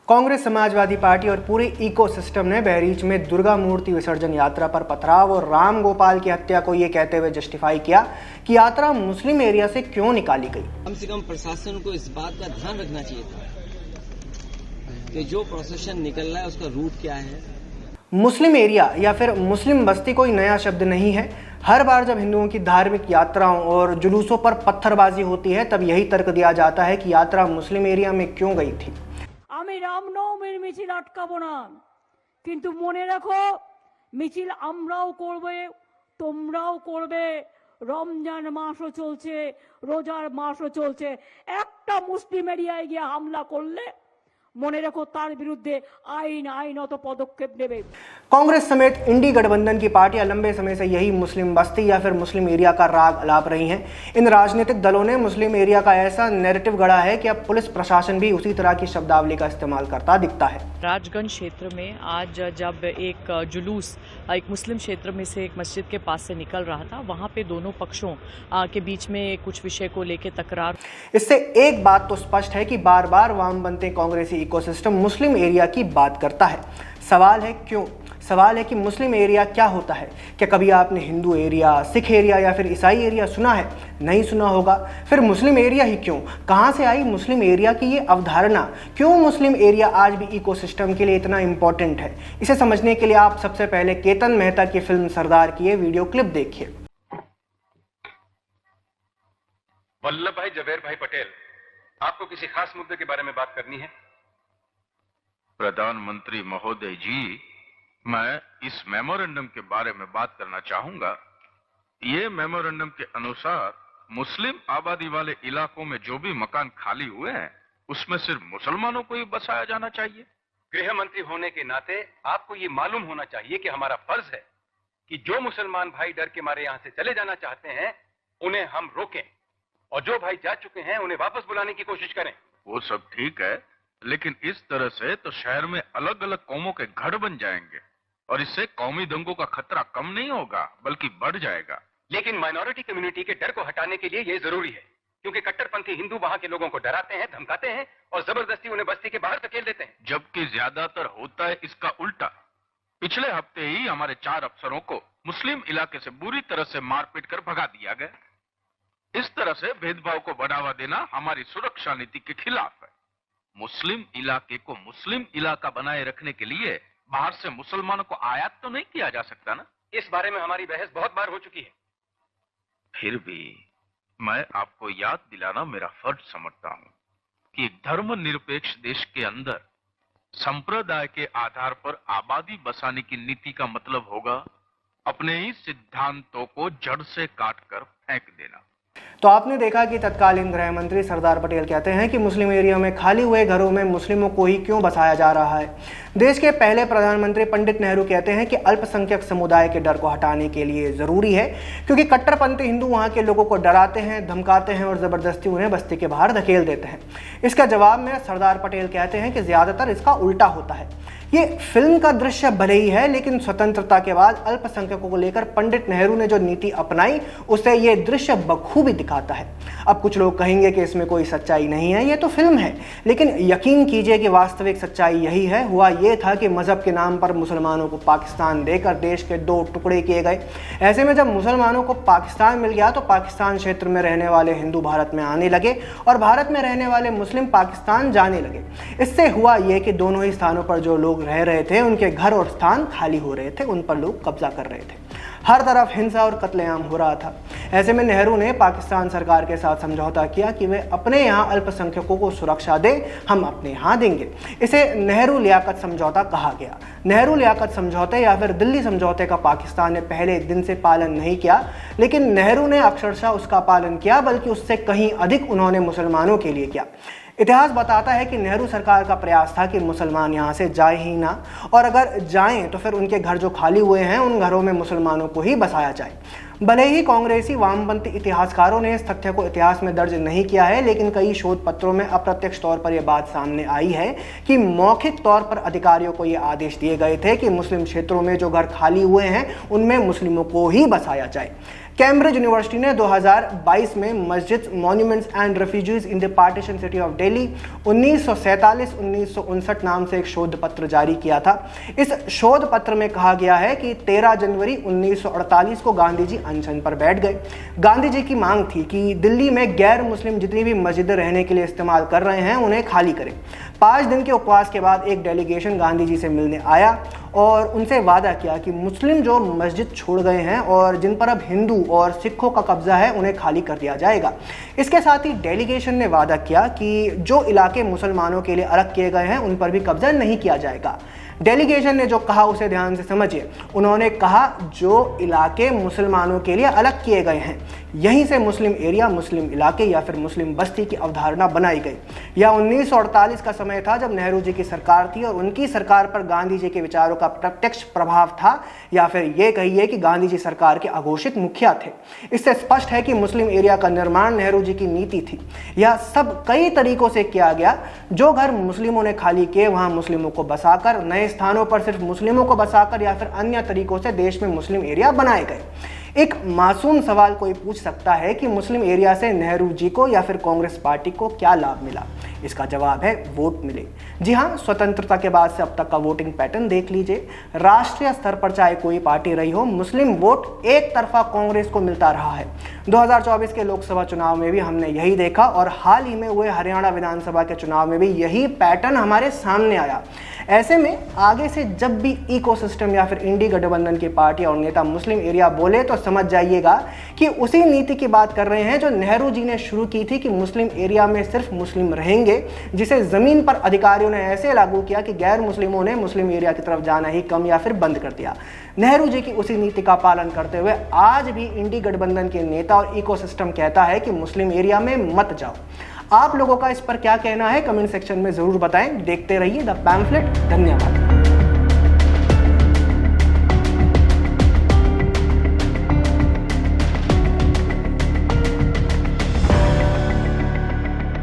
Congress, Samajwadi party और पूरे ecosystem ने बहरीच में दुर्गा मूर्ति विसर्जन यात्रा पर पथराव और राम गोपाल की हत्या को ये कहते हुए जस्टिफाई किया कि यात्रा मुस्लिम एरिया से क्यों निकाली गई। कम से कम प्रशासन को इस बात का ध्यान रखना चाहिए था कि जो प्रोसेशन निकल रहा है उसका रूट क्या है। मुस्लिम एरिया या फिर मुस्लिम बस्ती कोई नया शब्द नहीं है। हर बार जब हिंदुओं की धार्मिक यात्राओं और जुलूसों पर पत्थरबाजी होती है तब यही तर्क दिया जाता है कि यात्रा मुस्लिम एरिया में क्यों गई थी। আমি রামনবমীর মিছিল আটকাবো না, কিন্তু মনে রাখো মিছিল আমরাও করবে, তোমরাও করবে। রমজান মাসও চলছে, রোজার মাসও চলছে। একটা মুসলিম এরিয়ায় গিয়ে হামলা করলে মনে রাখো তার বিরুদ্ধে আইনত পদক্ষেপ নেবে। कांग्रेस समेत इंडी गठबंधन की पार्टियां लंबे समय से यही मुस्लिम बस्ती या फिर मुस्लिम एरिया का राग अलाप रही हैं। इन राजनीतिक दलों ने मुस्लिम एरिया का ऐसा नैरेटिव गढ़ा है कि अब पुलिस प्रशासन भी उसी तरह की शब्दावली का इस्तेमाल करता दिखता है। राजगंज क्षेत्र में आज जब एक जुलूस एक मुस्लिम क्षेत्र में से एक मस्जिद के पास से निकल रहा था, वहां पे दोनों पक्षों के बीच में कुछ विषय को लेकर तकरार। इससे एक बात तो स्पष्ट है कि बार बार वामपंथी कांग्रेसी इकोसिस्टम मुस्लिम एरिया की बात करता है। सवाल है क्यों? सवाल है कि मुस्लिम एरिया क्या होता है? क्या कभी आपने हिंदू एरिया, सिख एरिया या फिर ईसाई एरिया सुना है? नहीं सुना होगा। फिर मुस्लिम एरिया ही क्यों? कहां से आई मुस्लिम एरिया की ये अवधारणा? क्यों मुस्लिम एरिया आज भी इकोसिस्टम के लिए इतना इंपॉर्टेंट है? इसे समझने के लिए आप सबसे पहले केतन मेहता की फिल्म सरदार की ये वीडियो क्लिप देखिए। वल्लभ भाई जवेर भाई पटेल, आपको किसी खास मुद्दे के बारे में बात करनी है? प्रधानमंत्री महोदय जी, मैं इस मेमोरेंडम के बारे में बात करना चाहूंगा। ये मेमोरेंडम के अनुसार मुस्लिम आबादी वाले इलाकों में जो भी मकान खाली हुए हैं उसमें सिर्फ मुसलमानों को ही बसाया जाना चाहिए। गृह मंत्री होने के नाते आपको ये मालूम होना चाहिए कि हमारा फर्ज है कि जो मुसलमान भाई डर के मारे यहाँ से चले जाना चाहते हैं उन्हें हम रोकें, और जो भाई जा चुके हैं उन्हें वापस बुलाने की कोशिश करें। वो सब ठीक है, लेकिन इस तरह से तो शहर में अलग अलग कौमों के गढ़ बन जाएंगे और इससे कौमी दंगों का खतरा कम नहीं होगा बल्कि बढ़ जाएगा। लेकिन माइनॉरिटी कम्युनिटी के डर को हटाने के लिए ये जरूरी है, क्योंकि कट्टरपंथी हिंदू वहां के लोगों को डराते हैं, धमकाते हैं और जबरदस्ती उन्हें बस्ती के बाहर धकेल देते हैं। जबकि ज्यादातर होता है इसका उल्टा। पिछले हफ्ते ही हमारे 4 अफसरों को मुस्लिम इलाके से बुरी तरह से मारपीट कर भगा दिया गया। इस तरह से भेदभाव को बढ़ावा देना हमारी सुरक्षा नीति के खिलाफ है। मुस्लिम इलाके को मुस्लिम इलाका बनाए रखने के लिए बाहर से मुसलमानों को आयात तो नहीं किया जा सकता ना। इस बारे में हमारी बहस बहुत बार हो चुकी है। फिर भी मैं आपको याद दिलाना मेरा फर्ज समझता हूं कि एक धर्मनिरपेक्ष देश के अंदर संप्रदाय के आधार पर आबादी बसाने की नीति का मतलब होगा अपने ही सिद्धांतों को जड़ से काटकर फेंक देना। तो आपने देखा कि तत्कालीन गृह मंत्री सरदार पटेल कहते हैं कि मुस्लिम एरिया में खाली हुए घरों में मुस्लिमों को ही क्यों बसाया जा रहा है। देश के पहले प्रधानमंत्री पंडित नेहरू कहते हैं कि अल्पसंख्यक समुदाय के डर को हटाने के लिए ज़रूरी है, क्योंकि कट्टरपंथी हिंदू वहाँ के लोगों को डराते हैं, धमकाते हैं और ज़बरदस्ती उन्हें बस्ती के बाहर धकेल देते हैं। इसका जवाब में सरदार पटेल कहते हैं कि ज़्यादातर इसका उल्टा होता है। ये फिल्म का दृश्य भले ही है, लेकिन स्वतंत्रता के बाद अल्पसंख्यकों को लेकर पंडित नेहरू ने जो नीति अपनाई उसे ये दृश्य बखूबी दिखाता है। अब कुछ लोग कहेंगे कि इसमें कोई सच्चाई नहीं है, ये तो फिल्म है, लेकिन यकीन कीजिए कि वास्तविक सच्चाई यही है। हुआ ये था कि मजहब के नाम पर मुसलमानों को पाकिस्तान देकर देश के 2 टुकड़े किए गए। ऐसे में जब मुसलमानों को पाकिस्तान मिल गया तो पाकिस्तान क्षेत्र में रहने वाले हिंदू भारत में आने लगे और भारत में रहने वाले मुस्लिम पाकिस्तान जाने लगे। इससे हुआ ये कि दोनों ही स्थानों पर जो लोग रह रहे थे उनके घर और स्थान खाली हो रहे थे, उन पर लोग कब्जा कर रहे थे। हर तरफ हिंसा और कत्लेआम हो रहा था। ऐसे में नेहरू ने पाकिस्तान सरकार के साथ समझौता किया कि वे अपने यहाँ अल्पसंख्यकों को सुरक्षा दें, हम अपने यहाँ देंगे। इसे नेहरू लियाकत समझौता कहा गया। नेहरू लियाकत समझौते या फिर दिल्ली समझौते का पाकिस्तान ने पहले दिन से पालन नहीं किया, लेकिन नेहरू ने अक्षरशः उसका पालन किया, बल्कि उससे कहीं अधिक उन्होंने मुसलमानों के लिए किया। इतिहास बताता है कि नेहरू सरकार का प्रयास था कि मुसलमान यहाँ से जाए ही ना, और अगर जाएं तो फिर उनके घर जो खाली हुए हैं उन घरों में मुसलमानों को ही बसाया जाए। भले ही कांग्रेसी वामपंथी इतिहासकारों ने इस तथ्य को इतिहास में दर्ज नहीं किया है, लेकिन कई शोध पत्रों में अप्रत्यक्ष तौर पर यह बात सामने आई है कि मौखिक तौर पर अधिकारियों को ये आदेश दिए गए थे कि मुस्लिम क्षेत्रों में जो घर खाली हुए हैं उनमें मुस्लिमों को ही बसाया जाए। कैम्ब्रिज यूनिवर्सिटी ने 2022 में मस्जिद, monuments and refugees in the partition city of Delhi 1947-1959 नाम से एक शोध पत्र जारी किया था। इस शोध पत्र में कहा गया है कि 13 जनवरी 1948 को गांधी जी अनशन पर बैठ गए। गांधी जी की मांग थी कि दिल्ली में गैर मुस्लिम जितनी भी मस्जिदें रहने के लिए इस्तेमाल कर रहे हैं उन्हें खाली करें। 5 दिन के उपवास के बाद एक डेलीगेशन गांधी जी से मिलने आया और उनसे वादा किया कि मुस्लिम जो मस्जिद छोड़ गए हैं और जिन पर अब हिंदू और सिखों का कब्जा है उन्हें खाली कर दिया जाएगा। इसके साथ ही डेलीगेशन ने वादा किया कि जो इलाके मुसलमानों के लिए अलग किए गए हैं उन पर भी कब्जा नहीं किया जाएगा। डेलीगेशन ने जो कहा उसे ध्यान से समझिए। उन्होंने कहा जो इलाके मुसलमानों के लिए अलग किए गए हैं, यहीं से मुस्लिम एरिया, मुस्लिम इलाके या फिर मुस्लिम बस्ती की अवधारणा बनाई गई। यह 1948 का समय था जब नेहरू जी की सरकार थी और उनकी सरकार पर गांधी जी के विचारों का प्रत्यक्ष प्रभाव था, या फिर ये कहिए कि गांधी जी सरकार के अघोषित मुखिया थे। इससे स्पष्ट है कि मुस्लिम एरिया का निर्माण नेहरू जी की नीति थी। यह सब कई तरीकों से किया गया। जो घर मुस्लिमों ने खाली किए वहां मुस्लिमों को बसाकर, नए स्थानों पर सिर्फ मुस्लिमों को बसाकर या फिर अन्य तरीकों से देश में मुस्लिम एरिया बनाए गए। एक मासूम सवाल कोई पूछ सकता है कि मुस्लिम एरिया से नेहरू जी को या फिर कांग्रेस पार्टी को क्या लाभ मिला। इसका जवाब है वोट मिले। जी हाँ, स्वतंत्रता के बाद से अब तक का वोटिंग पैटर्न देख लीजिए। राष्ट्रीय स्तर पर चाहे कोई पार्टी रही हो, मुस्लिम वोट एक तरफा कांग्रेस को मिलता रहा है। 2024 के लोकसभा चुनाव में भी हमने यही देखा और हाल ही में हुए हरियाणा विधानसभा के चुनाव में भी यही पैटर्न हमारे सामने आया। ऐसे में आगे से जब भी इकोसिस्टम या फिर इंडी गठबंधन की पार्टी और नेता मुस्लिम एरिया बोले तो समझ जाइएगा कि उसी नीति की बात कर रहे हैं जो नेहरू जी ने शुरू की थी कि मुस्लिम एरिया में सिर्फ मुस्लिम रहेंगे, जिसे जमीन पर अधिकारियों ने ऐसे लागू किया कि गैर मुस्लिमों ने मुस्लिम एरिया की तरफ जाना ही कम या फिर बंद कर दिया। नेहरू जी की उसी नीति का पालन करते हुए आज भी इंडी गठबंधन के नेता और इकोसिस्टम कहता है कि मुस्लिम एरिया में मत जाओ। आप लोगों का इस पर क्या कहना है कमेंट सेक्शन में जरूर बताएं। देखते रहिए द पैम्फलेट। धन्यवाद।